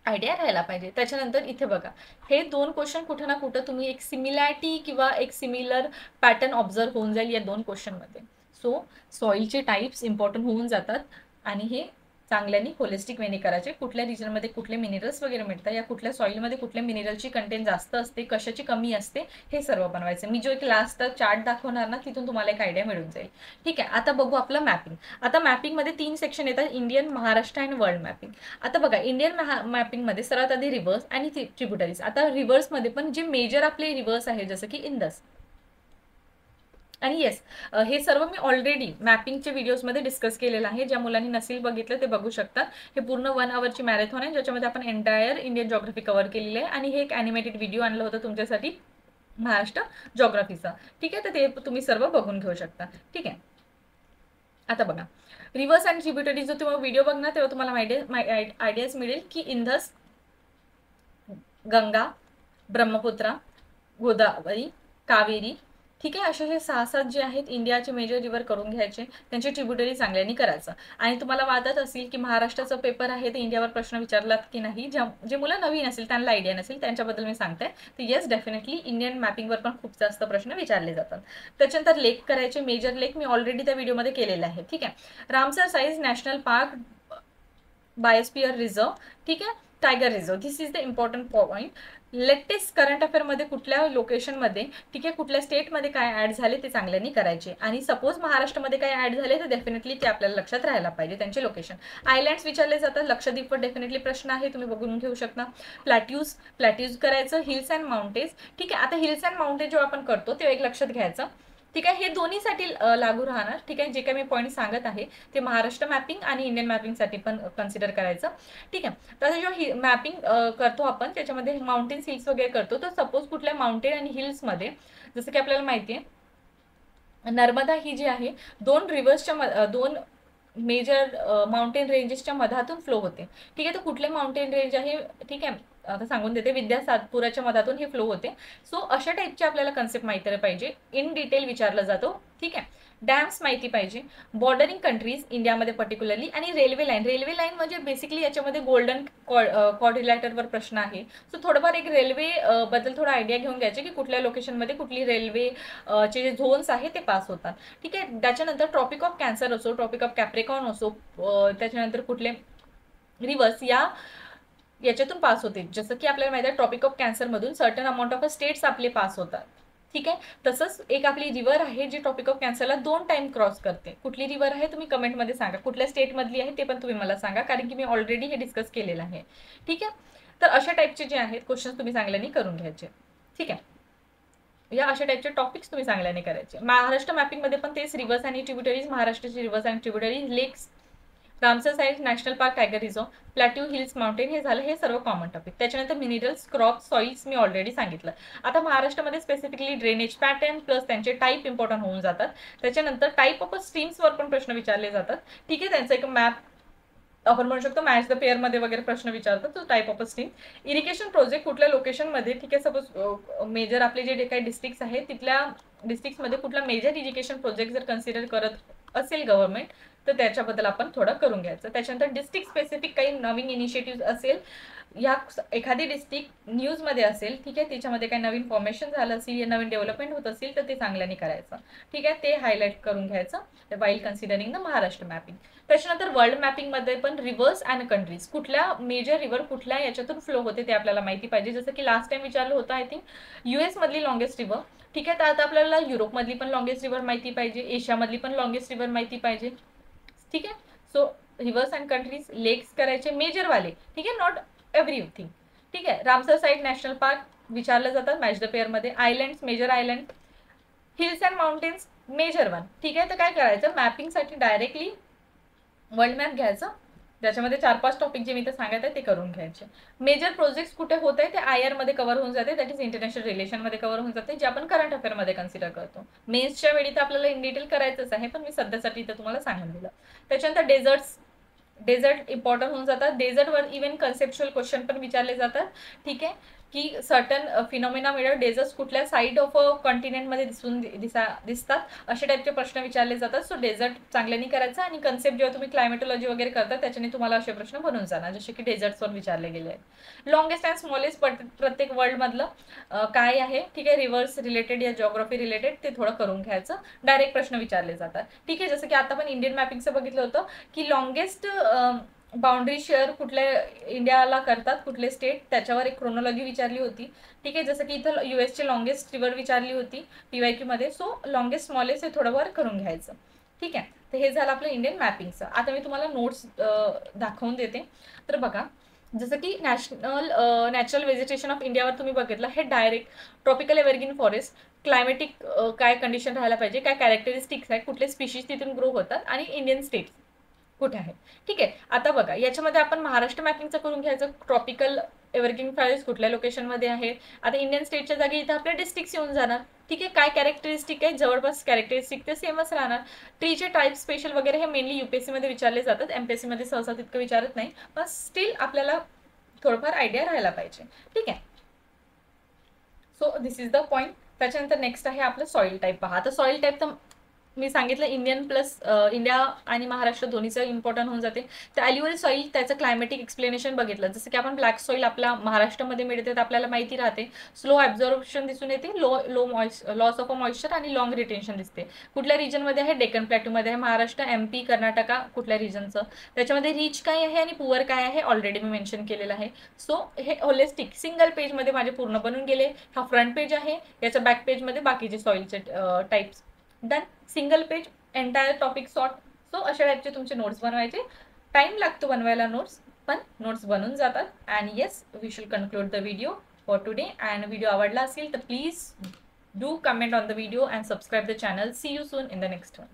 आयडिया राहायला पाहिजे. त्याच्यानंतर इथे बघा, हे 2 क्वेश्चन कुठं ना कुठं तुम्ही एक सिमिलॅरिटी किंवा एक सिमिलर पॅटर्न ऑब्झर्व होऊन जाईल या 2 क्वेश्चनमध्ये. सो सॉईलचे टाईप्स इम्पॉर्टंट होऊन जातात, आणि हे चांगल्याने होलिस्टिक वेने करायचे. कुठल्या रिजनमध्ये कुठले मिनरल्स वगैरे मिळतात, या कुठल्या सॉईलमध्ये कुठल्या मिनरलची कंटेंट जास्त असते, कशाची कमी असते, हे सर्व बनवायचं. मी जो एक लास्ट चार्ट दाखवणार ना, तिथून तुम्हाला एक आयडिया मिळून जाईल, ठीक आहे. आता बघू आपलं मॅपिंग. आता मॅपिंगमध्ये 3 सेक्शन येतात, इंडियन, महाराष्ट्र आणि वर्ल्ड मॅपिंग. आता बघा, इंडियन मॅपिंगमध्ये सर्वात आधी रिव्हर्स आणि ट्रिब्युटरीज. आता रिव्हर्समध्ये पण जे मेजर आपले रिव्हर्स आहे, जसं की इंदस आणि येस, हे सर्व मी ऑलरेडी मॅपिंगचे व्हिडिओजमध्ये डिस्कस केलेलं आहे. ज्या मुलांनी नसेल बघितलं ते बघू शकतात. हे पूर्ण 1 आवरची मॅरेथॉन आहे, ज्याच्यामध्ये आपण एंटायर इंडियन जॉग्राफी कव्हर केलेली आहे, आणि हे एक ॲनिमेटेड व्हिडिओ आणलं होतं तुमच्यासाठी महाराष्ट्र जॉग्राफीचा, ठीक आहे. तर ते तुम्ही सर्व बघून घेऊ शकता, ठीक आहे. आता बघा, रिव्हर्स आणि ट्रिब्युटरी जो तुम्ही व्हिडिओ बघणार तेव्हा तुम्हाला आयडियाज मिळेल की इंदस, गंगा, ब्रह्मपुत्रा, गोदावरी, कावेरी, ठीक आहे. असे हे 6-7 जे आहेत इंडियाचे मेजर रिव्हर करून घ्यायचे, त्यांची ट्रिब्युटरी चांगल्याने करायचं. आणि तुम्हाला वाटत असेल की महाराष्ट्राचं पेपर आहे तर इंडियावर प्रश्न विचारलात की नाही, जे मुलं नवीन असेल, त्यांना आयडिया नसेल, त्यांच्याबद्दल मी सांगते. तर येस, डेफिनेटली इंडियन मॅपिंगवर पण खूप जास्त प्रश्न विचारले जातात. त्याच्यानंतर लेक करायचे, मेजर लेक मी ऑलरेडी त्या व्हिडिओमध्ये केलेले आहे, ठीक आहे. रामसर साईज नॅशनल पार्क, बायोस्फिअर रिझर्व, ठीक आहे, tiger reserve. This is the important point. Latest current अफेअरमध्ये कुठल्या लोकेशनमध्ये, ठीक आहे, कुठल्या स्टेटमध्ये काय ॲड झाले ते चांगल्याने करायचे. आणि सपोज महाराष्ट्रामध्ये काय ॲड झाले तर डेफिनेटली ते आपल्याला लक्षात राहायला पाहिजे, त्यांचे लोकेशन. आयलँड्स विचारले जातात, लक्षद्वीपवर डेफिनेटली प्रश्न आहे, तुम्ही बघून घेऊ शकता. प्लॅट्यूज करायचं, हिल्स अँड माउंटेन्स, ठीक आहे. आता हिल्स अँड माउंटेन जेव्हा आपण करतो तेव्हा एक लक्षात घ्यायचं, ठीक आहे. हे दोन्हीसाठी लागू राहणार, ठीक आहे. जे काही मी पॉईंट सांगत आहे ते महाराष्ट्र मॅपिंग आणि इंडियन मॅपिंगसाठी पण कन्सिडर करायचं, ठीक आहे. तर जेव्हा मॅपिंग करतो आपण, त्याच्यामध्ये माउंटेन्स, हिल्स वगैरे करतो, तर सपोज कुठल्या माउंटेन आणि हिल्समध्ये, जसं की आपल्याला माहिती आहे नर्मदा ही जी आहे 2 रिव्हर्सच्या 2 मेजर माउंटेन रेंजेसच्या मधातून फ्लो होते, ठीक आहे. तर कुठले माउंटेन रेंज आहे, ठीक आहे, आता सांगून देते, विद्या सातपुराच्या मधातून हे फ्लो होते. सो अशा टाईपचे आपल्याला कन्सेप्ट माहिती पाहिजे, इन डिटेल विचारला जातो, ठीक आहे. डॅम्स माहिती पाहिजे, बॉर्डरिंग कंट्रीज इंडियामध्ये पर्टिक्युलरली, आणि रेल्वे लाईन म्हणजे बेसिकली याच्यामध्ये गोल्डन क्वाड्रिलॅटरवर प्रश्न आहे. सो थोडंफार एक रेल्वे बद्दल थोडा आयडिया घेऊन घ्यायचे की कुठल्या लोकेशनमध्ये कुठली रेल्वे चे जे झोन्स आहे ते पास होतात, ठीक आहे. त्याच्यानंतर ट्रॉपिक ऑफ कॅन्सर असो, ट्रॉपिक ऑफ कॅप्रिकॉर्न असो, त्याच्यानंतर कुठले रिव्हर्स याच्यातून पास होते, जसं की आपल्याला माहिती आहे ट्रॉपिक ऑफ कॅन्सरमधून सर्टन अमाऊंट ऑफ स्टेट्स आपले पास होतात, ठीक आहे. तसंच एक आपली रिव्हर आहे जी ट्रॉपिक ऑफ कॅन्सरला 2 टाइम क्रॉस करते. कुठली रिव्हर आहे तुम्ही कमेंटमध्ये सांगा, कुठल्या स्टेटमधली आहे ते पण तुम्ही मला सांगा, कारण की मी ऑलरेडी हे डिस्कस केलेलं आहे, ठीक आहे. तर अशा टाईपचे जे आहेत क्वेश्चन तुम्ही चांगल्याने करून घ्यायचे, ठीक आहे. या अशा टाईपचे टॉपिक्स तुम्ही चांगल्याने करायचे. महाराष्ट्र मॅपिंगमध्ये पण तेच, रिव्हर्स आणि ट्रिब्युटरीज, महाराष्ट्राचे रिव्हर्स आणि tributaries, lakes, Ramsar site national park, tiger reserve, plateau, hills, mountain, हे झालं, हे सर्व कॉमन टॉपिक. त्याच्यानंतर मिनरल्स, क्रॉप्स, सॉइल्स मी ऑलरेडी सांगितलं. आता महाराष्ट्रामध्ये स्पेसिफिकली ड्रेनेज पॅटर्न प्लस त्यांचे टाईप इम्पॉर्टंट होऊन जातात. त्याच्यानंतर टाईप ऑफ स्ट्रीम्सवर पण प्रश्न विचारले जातात, ठीक आहे. त्यांचा एक मॅप आपण म्हणू शकतो, मॅच द पेअरमध्ये वगैरे प्रश्न विचारतात, तो type of stream. Irrigation project कुठल्या लोकेशनमध्ये, ठीक आहे. सपोज मेजर आपले जे काही डिस्ट्रिक्ट्स आहेत तिथल्या डिस्ट्रिक्ट्समध्ये कुठला मेजर इरिगेशन प्रोजेक्ट जर कन्सिडर करत असेल गव्हर्नमेंट, तर त्याच्याबद्दल आपण थोडं करून घ्यायचं. त्याच्यानंतर डिस्ट्रिक्ट स्पेसिफिक काही नवीन इनिशिएटिव्ह असेल, या एखादी डिस्ट्रिक्ट न्यूजमध्ये असेल, ठीक आहे, त्याच्यामध्ये काही नवीन फॉर्मेशन झालं असेल या नवीन डेव्हलपमेंट होत असेल तर ते चांगल्याने करायचं, ठीक आहे, ते हायलाईट करून घ्यायचं while considering the Maharashtra mapping. त्याच्यानंतर वर्ल्ड मॅपिंगमध्ये पण रिव्हर्स अँड कंट्रीज, कुठल्या मेजर रिव्हर कुठल्या याच्यातून फ्लो होते ते आपल्याला माहिती पाहिजे. जसं की लास्ट टाइम विचारलं होतं आय थिंक US मधली लॉंगेस्ट रिव्हर, ठीक आहे, तर आता आपल्याला युरोपमधली पण लॉंगेस्ट रिव्हर माहिती पाहिजे, एशियामधली पण लॉंगेस्ट रिव्हर माहिती पाहिजे, ठीक आहे. सो रिव्हर्स अँड कंट्रीज, लेक्स करायचे मेजरवाले, ठीक आहे, नॉट एव्हरीथिंग, ठीक आहे. रामसर साईट नॅशनल पार्क विचारलं जातं मॅच द पेअरमध्ये. Islands, major island, hills and mountains, major one, ठीक आहे. तर काय करायचं, मॅपिंगसाठी डायरेक्टली वर्ल्ड मॅप घ्यायचं, ज्याच्यामध्ये 4-5 टॉपिक जे मी तर सांगत आहे ते करून घ्यायचे. मेजर प्रोजेक्ट्स कुठे होत आहे ते IR मध्ये कव्हर होऊन जाते, दॅट इज इंटरनॅशनल रिलेशनमध्ये कव्हर होऊन जाते, जे आपण करंट अफेअरमध्ये कन्सिडर करतो. मेन्सच्या वेळी तर आपल्याला इन डिटेल करायचंच आहे, पण मी सध्यासाठी इथं तुम्हाला सांगून दिलं. त्याच्यानंतर डेझर्ट इम्पॉर्टंट होऊन जातात. डेझर्टवर इव्हन कन्सेप्च्युअल क्वेश्चन पण विचारले जातात, ठीक आहे, की सर्टन फिनॉमिना मिळेल डेझर्ट्स कुठल्या साईड ऑफ कॉन्टिनेंटमध्ये दिसतात, असे टाईपचे प्रश्न विचारले जातात. सो डेझर्ट चांगल्याने करायचं, आणि कन्सेप्ट जेव्हा तुम्ही क्लायमेटोलॉजी वगैरे करता त्याच्याने तुम्हाला असे प्रश्न बनून जाणार, जसे की डेझर्ट्सवर विचारले गेले आहेत. लॉंगेस्ट अँड स्मॉलेस्ट प्रत्येक वर्ल्डमधलं काय आहे, ठीक आहे, रिव्हर्स रिलेटेड या जिओग्राफी रिलेटेड ते थोडं करून घ्यायचं. डायरेक्ट प्रश्न विचारले जातात, ठीक आहे. जसं की आता आपण इंडियन मॅपिंगचं बघितलं होतं की लॉंगेस्ट बाउंड्री शेअर कुठल्या इंडियाला करतात, कुठले स्टेट, त्याच्यावर एक क्रोनॉलॉजी विचारली होती, ठीक आहे. जसं की इथं US ची लॉंगेस्ट रिव्हर विचारली होती PYQ मध्ये. सो लॉंगेस्ट स्मॉलेस्ट हे थोडंफार करून घ्यायचं, ठीक आहे. तर हे झालं आपलं इंडियन मॅपिंगचं. आता मी तुम्हाला नोट्स दाखवून देते. तर बघा, जसं की नॅचरल व्हेजिटेशन ऑफ इंडियावर तुम्ही बघितलं, हे direct tropical evergreen forest, climatic काय कंडिशन राहायला पाहिजे, काय कॅरेक्टरिस्टिक्स आहेत, कुठले स्पीशीज तिथून ग्रो होतात, आणि इंडियन स्टेट्स कुठे आहेत, ठीक आहे. आता बघा, याच्यामध्ये आपण महाराष्ट्र मॅपिंगचं करून घ्यायचं. ट्रॉपिकल एव्हरग्रीन फॉरेस्ट कुठल्या लोकेशनमध्ये आहे. आता इंडियन स्टेटच्या जागी इथं आपले डिस्ट्रिक्ट्स येऊन जाणार, ठीक आहे. काय कॅरेक्टरिस्टिक आहे, जवळपास कॅरेक्टरिस्टिक ते सेमच राहणार. ट्रीचे टाईप स्पेशल वगैरे हे मेनली UPSC मध्ये विचारले जातात, MPSC मध्ये सहसा तितकं विचारत नाही, पण स्टील आपल्याला थोडंफार आयडिया राहायला पाहिजे, ठीक आहे. So this is the point. त्याच्यानंतर नेक्स्ट आहे आपलं सॉईल टाईप. पहा, आता सॉईल टाईप तर मी सांगितलं इंडियन प्लस इंडिया आणि महाराष्ट्र दोन्हीचं इम्पॉर्टंट होऊन जाते. तर ॲल्युअल सॉईल त्याचं क्लायमेटिक एक्सप्लेनेशन बघितलं, जसं की आपण ब्लॅक सॉईल आपल्या महाराष्ट्रामध्ये मिळते, तर आपल्याला माहिती राहते स्लो ॲब्झॉर्प्शन दिसून येते, लॉस ऑफ मॉइश्चर आणि लॉंग रिटेन्शन दिसते. कुठल्या रिजनमध्ये आहे, डेक्कन प्लॅट्यूमध्ये आहे महाराष्ट्र, MP, कर्नाटका, कुठल्या रिजनचं. त्याच्यामध्ये रिच काय आहे आणि पुअर काय आहे ऑलरेडी मी मेन्शन केलेलं आहे. सो हे होलिस्टिक सिंगल पेजमध्ये माझे पूर्ण बनून गेले. हा फ्रंट पेज आहे, याच्या बॅक पेजमध्ये बाकीचे सॉईलचे types done. Single page entire topic sort. So अशा टाईपचे तुमचे नोट्स बनवायचे. टाइम लागतो बनवायला नोट्स, पण नोट्स बनून जातात. And yes, we should conclude the video for today. And video आवडला असेल तर please do comment on the video and subscribe the channel. See you soon in the next one.